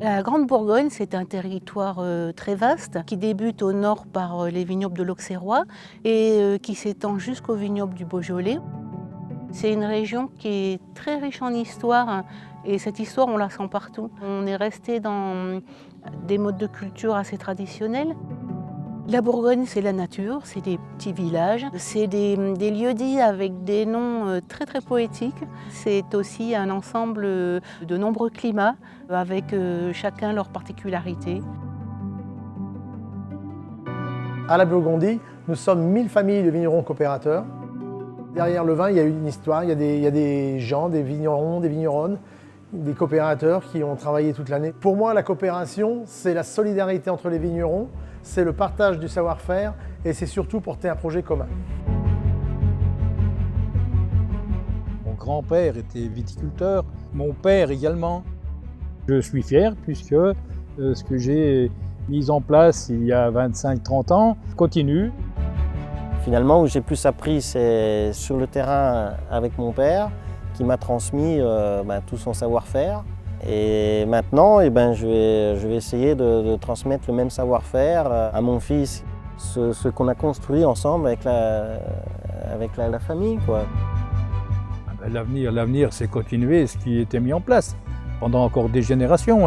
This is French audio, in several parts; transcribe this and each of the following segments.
La Grande Bourgogne, c'est un territoire très vaste qui débute au nord par les vignobles de l'Auxerrois et qui s'étend jusqu'aux vignobles du Beaujolais. C'est une région qui est très riche en histoire et cette histoire, on la sent partout. On est resté dans des modes de culture assez traditionnels. La Bourgogne, c'est la nature, c'est des petits villages, c'est des lieux-dits avec des noms très très poétiques. C'est aussi un ensemble de nombreux climats avec chacun leurs particularités. À la Burgondie, nous sommes 1000 familles de vignerons coopérateurs. Derrière le vin, il y a une histoire, il y a des gens, des vignerons, des vigneronnes, des coopérateurs qui ont travaillé toute l'année. Pour moi, la coopération, c'est la solidarité entre les vignerons, c'est le partage du savoir-faire et c'est surtout porter un projet commun. Mon grand-père était viticulteur, mon père également. Je suis fier puisque ce que j'ai mis en place il y a 25-30 ans continue. Finalement, où j'ai plus appris, c'est sur le terrain avec mon père, qui m'a transmis tout son savoir-faire. Et maintenant, je vais essayer de transmettre le même savoir-faire à mon fils, ce qu'on a construit ensemble avec la famille, quoi. L'avenir, c'est continuer ce qui était mis en place pendant encore des générations.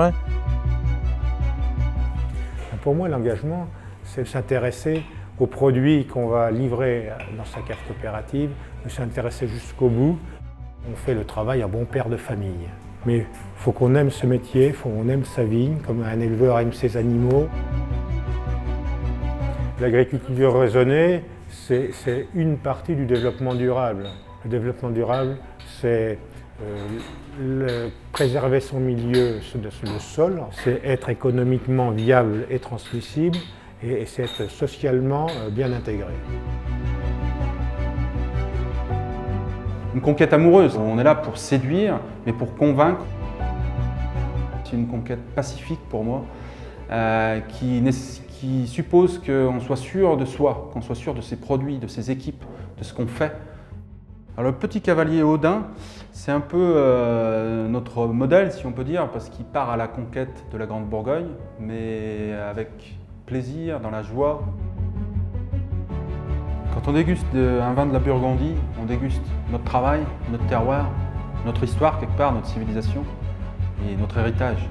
Pour moi, l'engagement, c'est s'intéresser aux produits qu'on va livrer dans sa cave coopérative, de s'intéresser jusqu'au bout. On fait le travail à bon père de famille. Mais il faut qu'on aime ce métier, il faut qu'on aime sa vigne, comme un éleveur aime ses animaux. L'agriculture raisonnée, c'est une partie du développement durable. Le développement durable, c'est préserver son milieu, le sol, c'est être économiquement viable et transmissible, et c'est être socialement bien intégré. Une conquête amoureuse, on est là pour séduire, mais pour convaincre. C'est une conquête pacifique pour moi, qui suppose qu'on soit sûr de soi, qu'on soit sûr de ses produits, de ses équipes, de ce qu'on fait. Alors, le petit cavalier Odin, c'est un peu notre modèle, si on peut dire, parce qu'il part à la conquête de la Grande Bourgogne, mais avec plaisir, dans la joie. Quand on déguste un vin de la Burgondie, on déguste notre travail, notre terroir, notre histoire quelque part, notre civilisation et notre héritage.